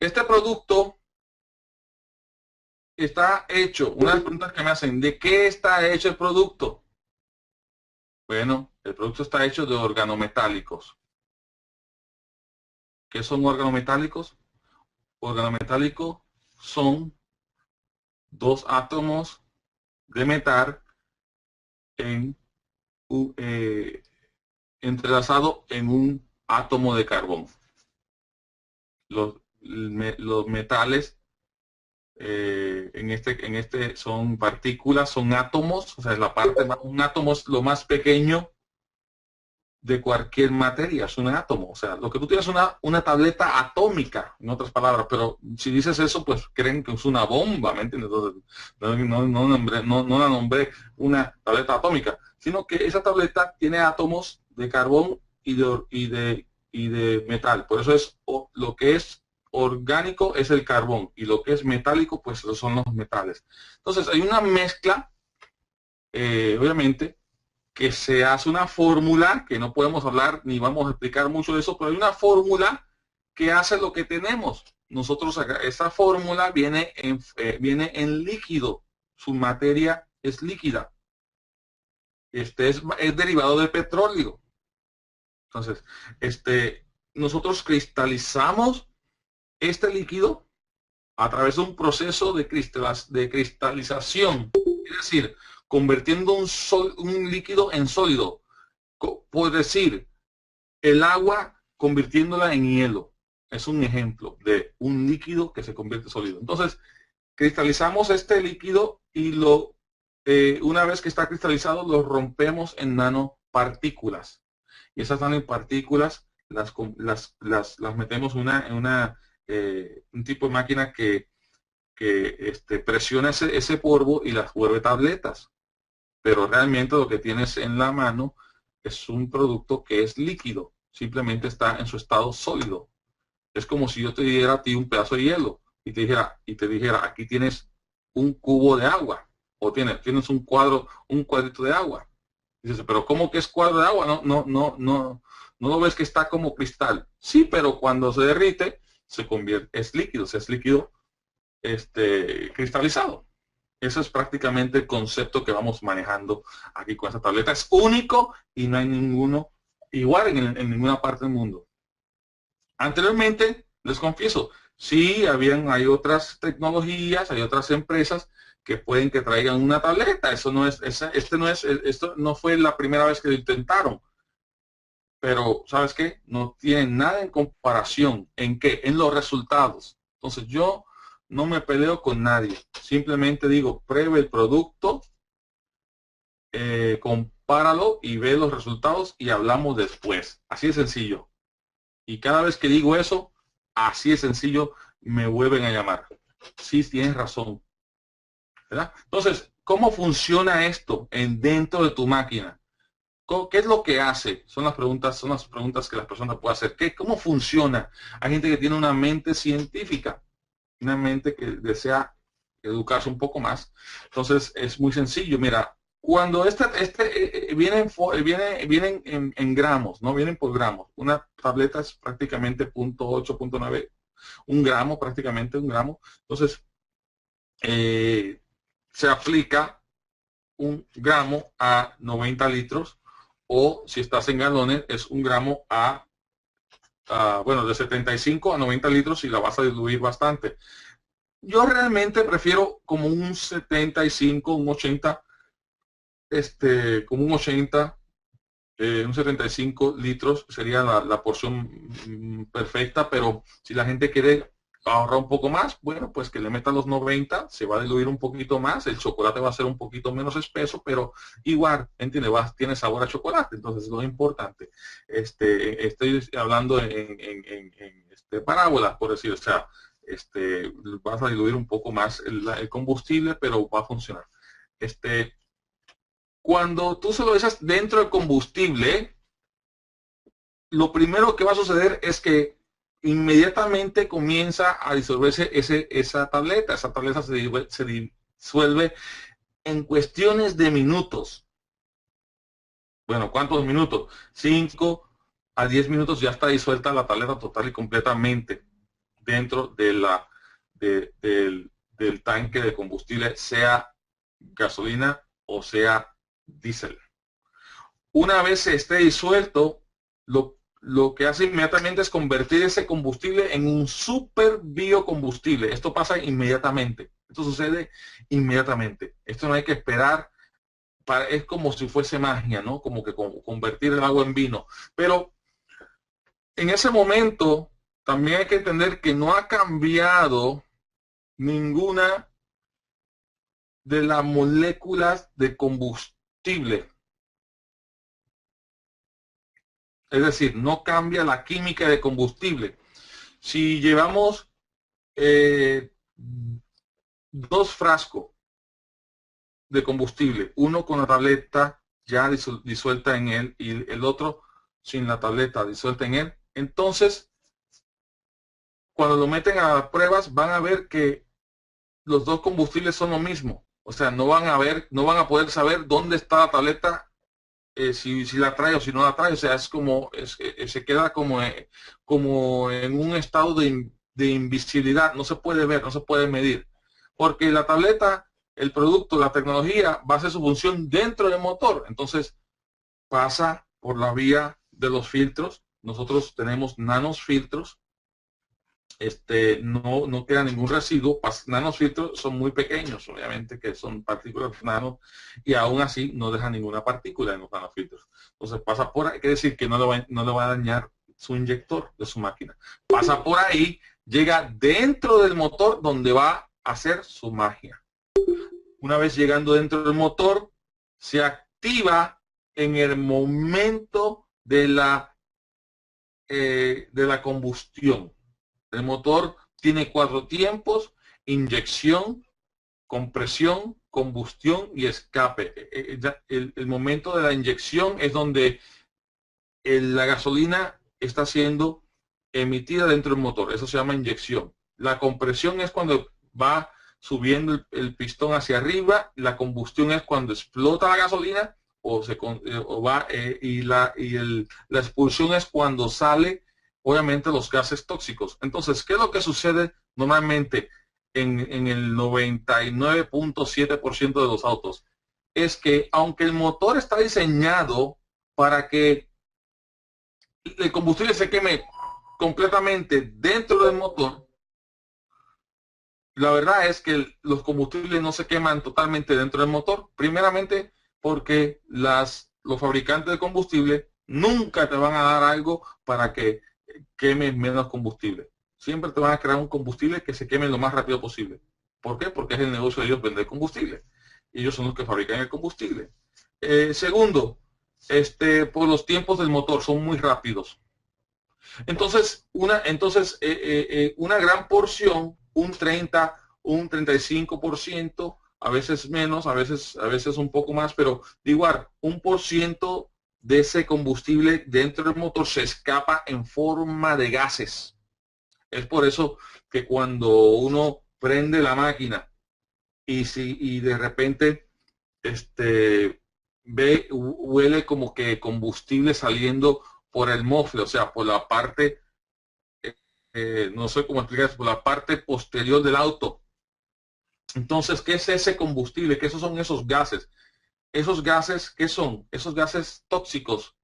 Este producto está hecho, una de las preguntas que me hacen, ¿de qué está hecho el producto? Bueno, el producto está hecho de organometálicos. ¿Qué son organometálicos? Organometálicos son dos átomos de metal en, entrelazado en un átomo de carbón. Los metales en este son partículas, son átomos, o sea, la parte más, un átomo es lo más pequeño de cualquier materia, es un átomo. O sea, lo que tú tienes es una tableta atómica, en otras palabras, pero si dices eso, pues creen que es una bomba, ¿me entiendes? Entonces, no la nombré una tableta atómica, sino que esa tableta tiene átomos de carbón y de metal. Por eso es lo que es orgánico es el carbón y lo que es metálico, pues son los metales. Entonces, hay una mezcla, obviamente, que se hace una fórmula, que no podemos hablar ni vamos a explicar mucho de eso, pero hay una fórmula que hace lo que tenemos. Nosotros acá, esa fórmula viene en líquido, su materia es líquida. Es derivado del petróleo. Entonces, nosotros cristalizamos este líquido a través de un proceso de cristalización, es decir, convirtiendo un líquido en sólido. Por decir, el agua convirtiéndola en hielo. Es un ejemplo de un líquido que se convierte en sólido. Entonces, cristalizamos este líquido y una vez que está cristalizado, lo rompemos en nanopartículas. Y esas nanopartículas las metemos en un tipo de máquina que presiona ese polvo y las vuelve tabletas. Pero realmente lo que tienes en la mano es un producto que es líquido, simplemente está en su estado sólido. Es como si yo te diera a ti un pedazo de hielo y te dijera, aquí tienes un cubo de agua o tienes un cuadrito de agua. Dices, pero ¿cómo que es cuadro de agua? No lo ves que está como cristal. Sí, pero cuando se derrite se convierte, es líquido cristalizado. Eso es prácticamente el concepto que vamos manejando aquí con esta tableta. Es único y no hay ninguno igual en ninguna parte del mundo. Anteriormente, les confieso, sí, hay otras tecnologías, hay otras empresas que pueden que traigan una tableta. Eso no es, esto no fue la primera vez que lo intentaron. Pero, ¿sabes qué? No tienen nada en comparación. ¿En qué? En los resultados. Entonces, yo no me peleo con nadie. Simplemente digo, pruebe el producto, compáralo y ve los resultados y hablamos después. Así de sencillo. Y cada vez que digo eso, así de sencillo, me vuelven a llamar. Sí, tienes razón, ¿verdad? Entonces, ¿cómo funciona esto dentro de tu máquina? ¿Qué es lo que hace? Son las preguntas que las personas pueden hacer. ¿Cómo funciona? Hay gente que tiene una mente científica, una mente que desea educarse un poco más. Entonces, es muy sencillo. Mira, cuando vienen en gramos, no vienen por gramos. Una tableta es prácticamente 0.8, 0.9, un gramo, prácticamente un gramo. Entonces, se aplica un gramo a 90 litros, o si estás en galones, es un gramo bueno, de 75 a 90 litros y la vas a diluir bastante. Yo realmente prefiero como un 75, un 80, como un 80, un 75 litros sería la porción perfecta, pero si la gente quiere ahorrar un poco más, bueno, pues que le meta los 90, se va a diluir un poquito más, el chocolate va a ser un poquito menos espeso, pero igual, entiende, tiene sabor a chocolate, entonces es lo importante. Estoy hablando en parábolas, por decir, o sea, vas a diluir un poco más el combustible, pero va a funcionar. Cuando tú se lo echas dentro del combustible, lo primero que va a suceder es que inmediatamente comienza a disolverse esa tableta. Esa tableta se disuelve en cuestiones de minutos. Bueno, ¿cuántos minutos? 5 a 10 minutos ya está disuelta la tableta total y completamente. dentro de del tanque de combustible, sea gasolina o sea diésel. Una vez esté disuelto, lo que hace inmediatamente es convertir ese combustible en un super biocombustible. Esto pasa inmediatamente. Esto sucede inmediatamente. Esto no hay que esperar. Es como si fuese magia, ¿no? Como que convertir el agua en vino. Pero en ese momento también hay que entender que no ha cambiado ninguna de las moléculas de combustible. Es decir, no cambia la química de combustible. Si llevamos 2 frascos de combustible, uno con la tableta ya disuelta en él y el otro sin la tableta disuelta en él, entonces cuando lo meten a las pruebas van a ver que los 2 combustibles son lo mismo. O sea, no van a poder saber dónde está la tableta, si la trae o si no la trae. O sea, es como se queda como en un estado de invisibilidad. No se puede ver, no se puede medir, porque la tableta, el producto, la tecnología va a hacer su función dentro del motor. Entonces pasa por la vía de los filtros. Nosotros tenemos nanofiltros. No queda ningún residuo. Nanofiltros son muy pequeños, obviamente, que son partículas nano, y aún así no deja ninguna partícula en los nanofiltros. Entonces pasa por ahí, quiere decir que no le va a dañar su inyector de su máquina. Pasa por ahí, llega dentro del motor donde va a hacer su magia. Una vez llegando dentro del motor, se activa en el momento de la combustión. El motor tiene 4 tiempos: inyección, compresión, combustión y escape. El momento de la inyección es donde la gasolina está siendo emitida dentro del motor. Eso se llama inyección. La compresión es cuando va subiendo el pistón hacia arriba. La combustión es cuando explota la gasolina y la expulsión es cuando sale, obviamente, los gases tóxicos. Entonces, ¿qué es lo que sucede normalmente en el 99.7% de los autos? Es que aunque el motor está diseñado para que el combustible se queme completamente dentro del motor, la verdad es que los combustibles no se queman totalmente dentro del motor. Primeramente porque los fabricantes de combustible nunca te van a dar algo para que quemes menos combustible. Siempre te van a crear un combustible que se queme lo más rápido posible. ¿Por qué? Porque es el negocio de ellos vender combustible. Ellos son los que fabrican el combustible. Segundo, por los tiempos del motor son muy rápidos. Entonces, una gran porción, un 30, un 35%, a veces menos, a veces un poco más, pero igual, 1% de ese combustible dentro del motor se escapa en forma de gases. Es por eso que cuando uno prende la máquina y de repente huele como que combustible saliendo por el mofle, o sea, por la parte, no sé cómo explicar, por la parte posterior del auto. Entonces, ¿qué es ese combustible? ¿Qué son esos gases? ¿Esos gases qué son? Esos gases tóxicos,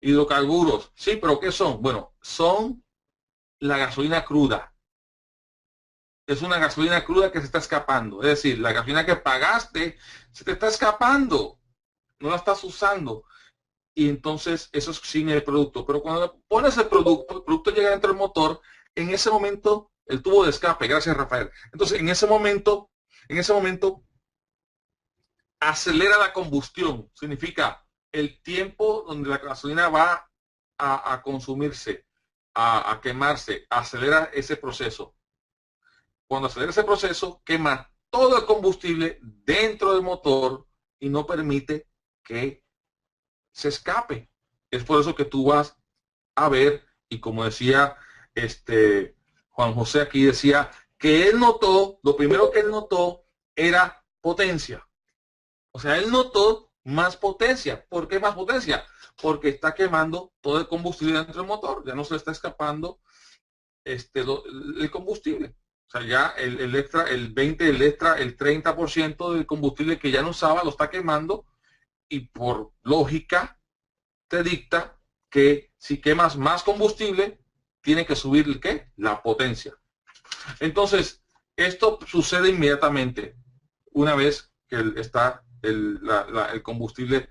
hidrocarburos. Sí, pero ¿qué son? Bueno, son la gasolina cruda. Es una gasolina cruda que se está escapando. Es decir, la gasolina que pagaste se te está escapando. No la estás usando. Y entonces eso es sin el producto. Pero cuando pones el producto llega dentro del motor, en ese momento el tubo de escape, gracias Rafael. Entonces en ese momento acelera la combustión. Significa el tiempo donde la gasolina va a consumirse, a quemarse, acelera ese proceso. Cuando acelera ese proceso, quema todo el combustible dentro del motor y no permite que se escape. Es por eso que tú vas a ver, y como decía Juan José aquí, decía que él notó, lo primero que él notó era potencia. O sea, él notó más potencia. ¿Por qué más potencia? Porque está quemando todo el combustible dentro del motor, ya no se le está escapando el combustible. O sea, ya el extra, el 20, el extra, el 30% del combustible que ya no usaba lo está quemando y por lógica te dicta que si quemas más combustible, tiene que subir el ¿qué? La potencia. Entonces, esto sucede inmediatamente una vez que está el combustible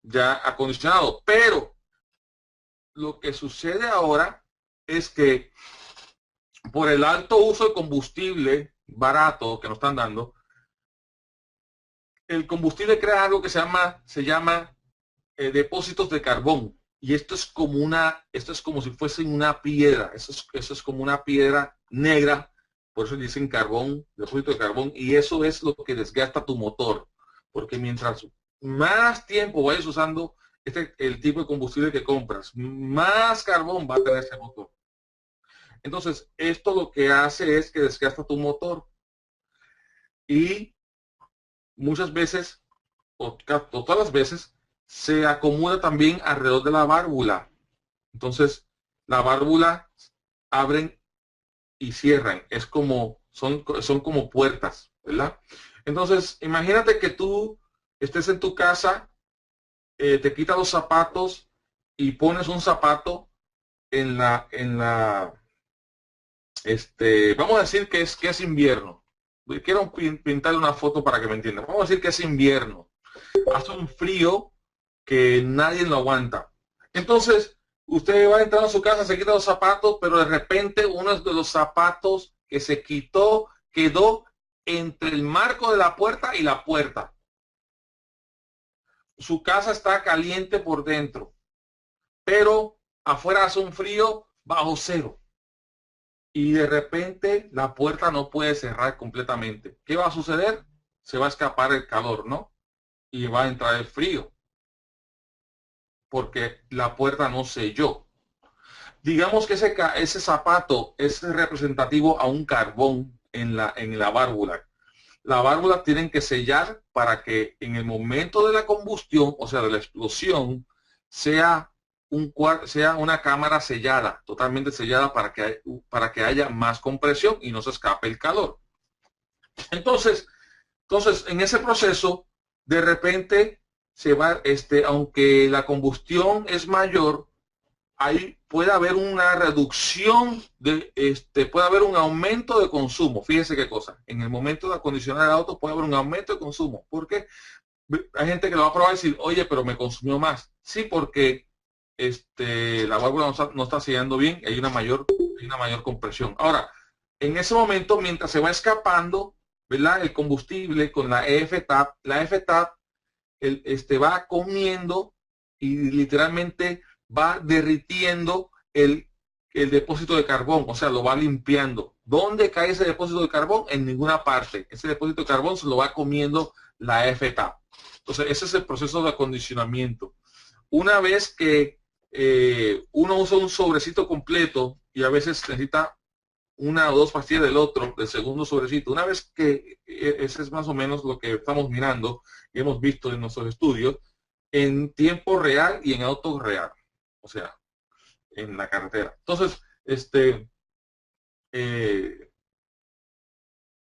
ya acondicionado. Pero lo que sucede ahora es que por el alto uso de combustible barato que nos están dando, el combustible crea algo que se llama depósitos de carbón. Y esto es como si fuese una piedra. Eso es como una piedra negra. Por eso dicen carbón, depósito de carbón. Y eso es lo que desgasta tu motor. Porque mientras más tiempo vayas usando el tipo de combustible que compras, más carbón va a tener ese motor. Entonces, esto lo que hace es que desgasta tu motor. Y muchas veces, o todas las veces, se acumula también alrededor de la válvula. Entonces, la válvula abren y cierran. Son como puertas, ¿verdad? Entonces, imagínate que tú estés en tu casa, te quitas los zapatos y pones un zapato vamos a decir que es invierno. Quiero pintarle una foto para que me entiendan. Vamos a decir que es invierno. Hace un frío que nadie lo aguanta. Entonces, usted va a entrar a su casa, se quita los zapatos, pero de repente uno de los zapatos que se quitó quedó entre el marco de la puerta y la puerta. Su casa está caliente por dentro, pero afuera hace un frío bajo cero. Y de repente la puerta no puede cerrar completamente. ¿Qué va a suceder? Se va a escapar el calor, ¿no? Y va a entrar el frío, porque la puerta no selló. Digamos que ese zapato es representativo a un carbón en la válvula. La válvula tienen que sellar para que en el momento de la combustión, o sea, de la explosión, sea una cámara sellada, totalmente sellada para que haya más compresión y no se escape el calor. Entonces, en ese proceso, de repente se va, aunque la combustión es mayor, ahí puede haber una reducción puede haber un aumento de consumo. Fíjese qué cosa. En el momento de acondicionar el auto puede haber un aumento de consumo. Porque hay gente que lo va a probar y decir, oye, pero me consumió más. Sí, porque la válvula no está sellando bien, hay una mayor compresión. Ahora, en ese momento, mientras se va escapando, ¿verdad? El combustible con la F-TAP va comiendo y literalmente va derritiendo el depósito de carbón, o sea, lo va limpiando. ¿Dónde cae ese depósito de carbón? En ninguna parte. Ese depósito de carbón se lo va comiendo la F-TAP. Entonces, ese es el proceso de acondicionamiento. Una vez que uno usa un sobrecito completo y a veces necesita una o dos pastillas del segundo sobrecito, una vez que ese es más o menos lo que estamos mirando y hemos visto en nuestros estudios, en tiempo real y en auto real, o sea, en la carretera. Entonces,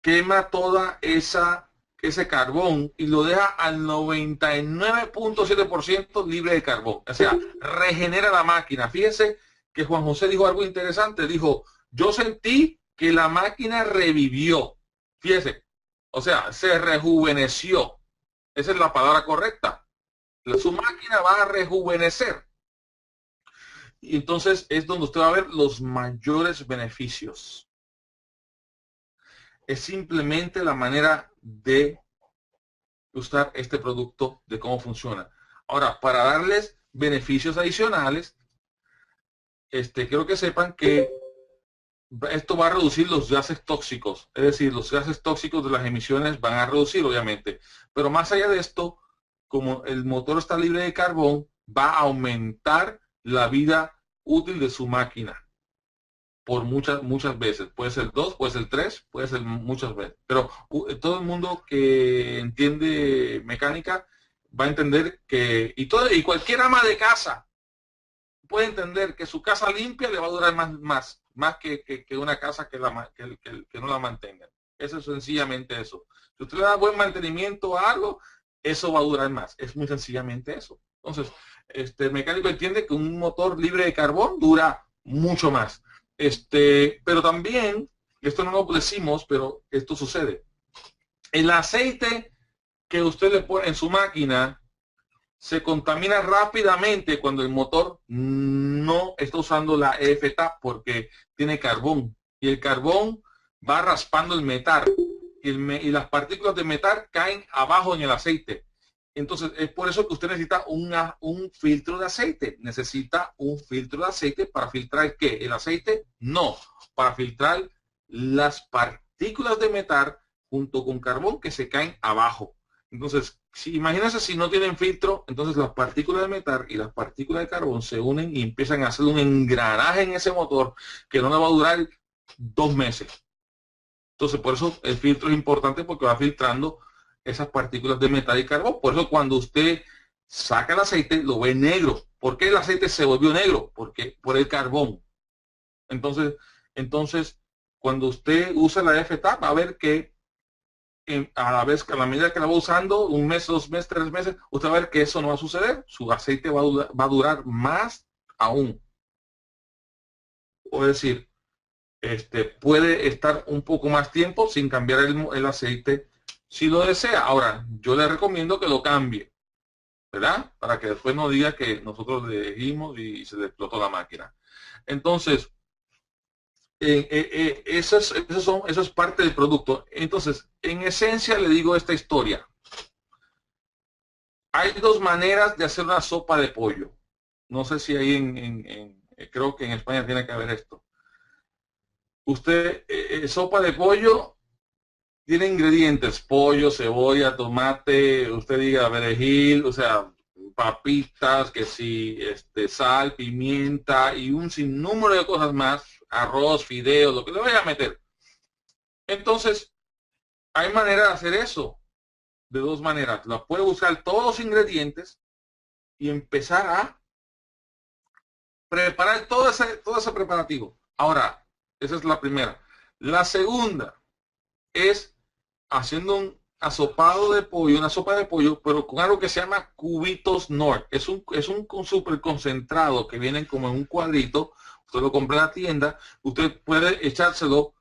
quema toda ese carbón y lo deja al 99.7% libre de carbón. O sea, regenera la máquina. Fíjense que Juan José dijo algo interesante. Dijo, yo sentí que la máquina revivió. Fíjense, o sea, se rejuveneció. Esa es la palabra correcta. Su máquina va a rejuvenecer. Y entonces es donde usted va a ver los mayores beneficios. Es simplemente la manera de usar este producto, de cómo funciona. Ahora, para darles beneficios adicionales, quiero que sepan que esto va a reducir los gases tóxicos. Es decir, los gases tóxicos de las emisiones van a reducir, obviamente. Pero más allá de esto, como el motor está libre de carbón, va a aumentar la vida útil de su máquina por muchas veces. Puede ser 2, puede ser 3, puede ser muchas veces. Pero todo el mundo que entiende mecánica va a entender que, y cualquier ama de casa puede entender que su casa limpia le va a durar más que una casa que no la mantenga. Eso es sencillamente eso. Si usted le da buen mantenimiento a algo, eso va a durar más. Es muy sencillamente eso. Entonces, el mecánico entiende que un motor libre de carbón dura mucho más. Pero también, esto no lo decimos, pero esto sucede. El aceite que usted le pone en su máquina se contamina rápidamente cuando el motor no está usando la EFTA porque tiene carbón y el carbón va raspando el metal y las partículas de metal caen abajo en el aceite. Entonces es por eso que usted necesita un filtro de aceite. Necesita un filtro de aceite para filtrar ¿qué? El aceite, no, para filtrar las partículas de metal junto con carbón que se caen abajo. Entonces, imagínense si no tienen filtro, entonces las partículas de metal y las partículas de carbón se unen y empiezan a hacer un engranaje en ese motor que no le va a durar 2 meses. Entonces, por eso el filtro es importante porque va filtrando esas partículas de metal y carbón. Por eso cuando usted saca el aceite, lo ve negro. ¿Por qué el aceite se volvió negro? Porque por el carbón. Entonces, cuando usted usa la FTA, va a ver que a la medida que la va usando, 1 mes, 2 meses, 3 meses, usted va a ver que eso no va a suceder. Su aceite va a durar más aún. O decir, puede estar un poco más tiempo sin cambiar el aceite si lo desea. Ahora, yo le recomiendo que lo cambie, ¿verdad? Para que después no diga que nosotros le dijimos y se le explotó la máquina. Entonces, eso es parte del producto. Entonces, en esencia le digo esta historia. Hay 2 maneras de hacer una sopa de pollo. No sé si ahí creo que en España tiene que haber esto. Usted, sopa de pollo, tiene ingredientes, pollo, cebolla, tomate, usted diga perejil, o sea, papitas, que sí, sal, pimienta y un sinnúmero de cosas más, arroz, fideos, lo que le vaya a meter. Entonces, hay manera de hacer eso de 2 maneras. La puede buscar todos los ingredientes y empezar a preparar todo ese preparativo. Ahora, esa es la primera. La segunda es haciendo un asopado de pollo, una sopa de pollo, pero con algo que se llama cubitos Nord. Es un súper concentrado que vienen como en un cuadrito. Usted lo compra en la tienda. Usted puede echárselo,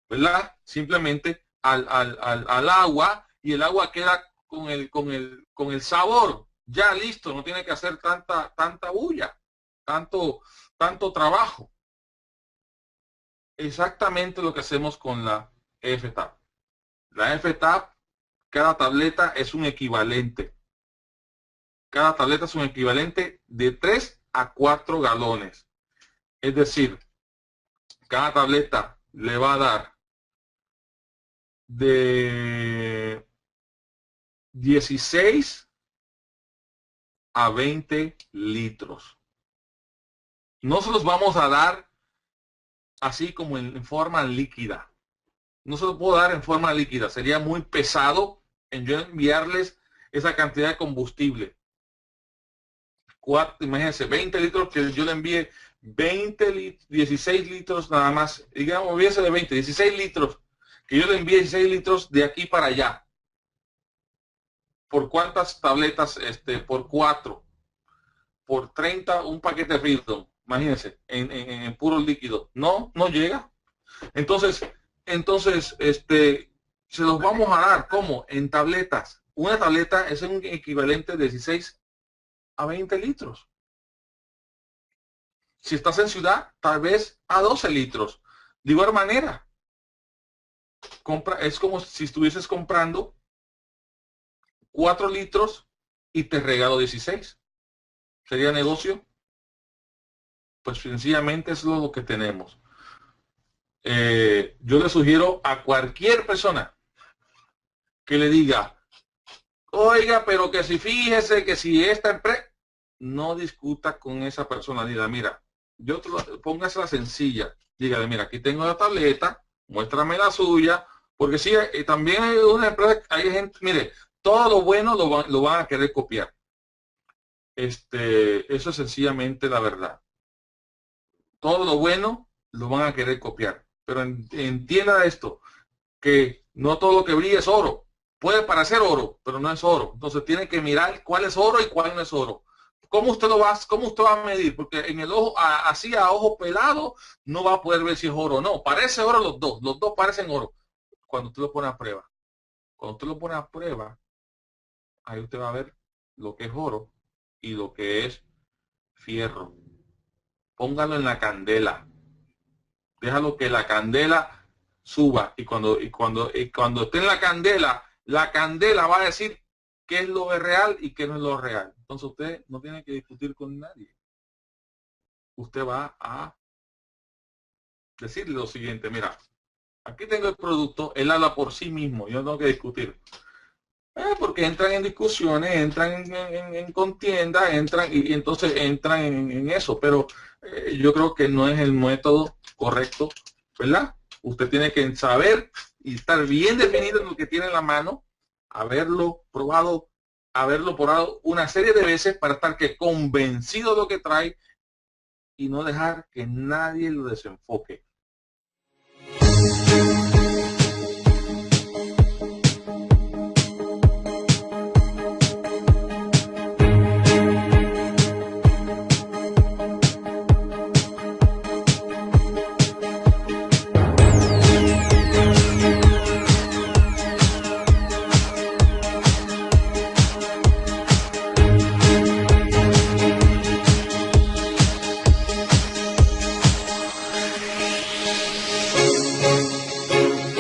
¿verdad? Simplemente al agua y el agua queda con el sabor. Ya listo, no tiene que hacer tanta bulla, tanto trabajo. Exactamente lo que hacemos con la FTAP. La FTAP, cada tableta es un equivalente. Cada tableta es un equivalente de 3 a 4 galones. Es decir, cada tableta le va a dar de 16 a 20 litros. No se los vamos a dar así como en forma líquida. No se lo puedo dar en forma líquida. Sería muy pesado en yo enviarles esa cantidad de combustible. Imagínense, 20 litros que yo le envíe 16 litros nada más. Digamos, hubiese de 20, 16 litros. Que yo le envíe 16 litros de aquí para allá. ¿Por cuántas tabletas? Por 4. Por 30, un paquete de Freedom. Imagínense, en puro líquido. No llega. Entonces, se los vamos a dar, ¿cómo? En tabletas. Una tableta es un equivalente de 16 a 20 litros. Si estás en ciudad, tal vez a 12 litros. De igual manera, es como si estuvieses comprando 4 litros y te regalo 16. ¿Sería negocio? Pues sencillamente es lo que tenemos. Yo le sugiero a cualquier persona que le diga, oiga, pero que si fíjese que si esta empresa, no discuta con esa persona, diga, mira, póngasela sencilla, dígale, mira, aquí tengo la tableta, muéstrame la suya, porque si también hay una empresa, hay gente, mire, todo lo bueno lo van a querer copiar. Eso es sencillamente la verdad. todo lo bueno lo van a querer copiar. Pero entienda esto, que no todo lo que brilla es oro. Puede parecer oro, pero no es oro. Entonces tiene que mirar cuál es oro y cuál no es oro. ¿Cómo usted va a medir? Porque en el ojo, así a ojo pelado, no va a poder ver si es oro o no. Parece oro los dos parecen oro. Cuando usted lo pone a prueba. Cuando usted lo pone a prueba, ahí usted va a ver lo que es oro y lo que es fierro. Póngalo en la candela. Déjalo que la candela suba. Y cuando esté en la candela va a decir qué es lo real y qué no es lo real. Entonces usted no tiene que discutir con nadie. Usted va a decirle lo siguiente, mira, aquí tengo el producto, él habla por sí mismo, yo no tengo que discutir. Porque entran en discusiones, entran en contienda, y entonces entran en eso, pero yo creo que no es el método correcto, ¿verdad? Usted tiene que saber y estar bien definido en lo que tiene en la mano, haberlo probado una serie de veces para estar convencido de lo que trae y no dejar que nadie lo desenfoque.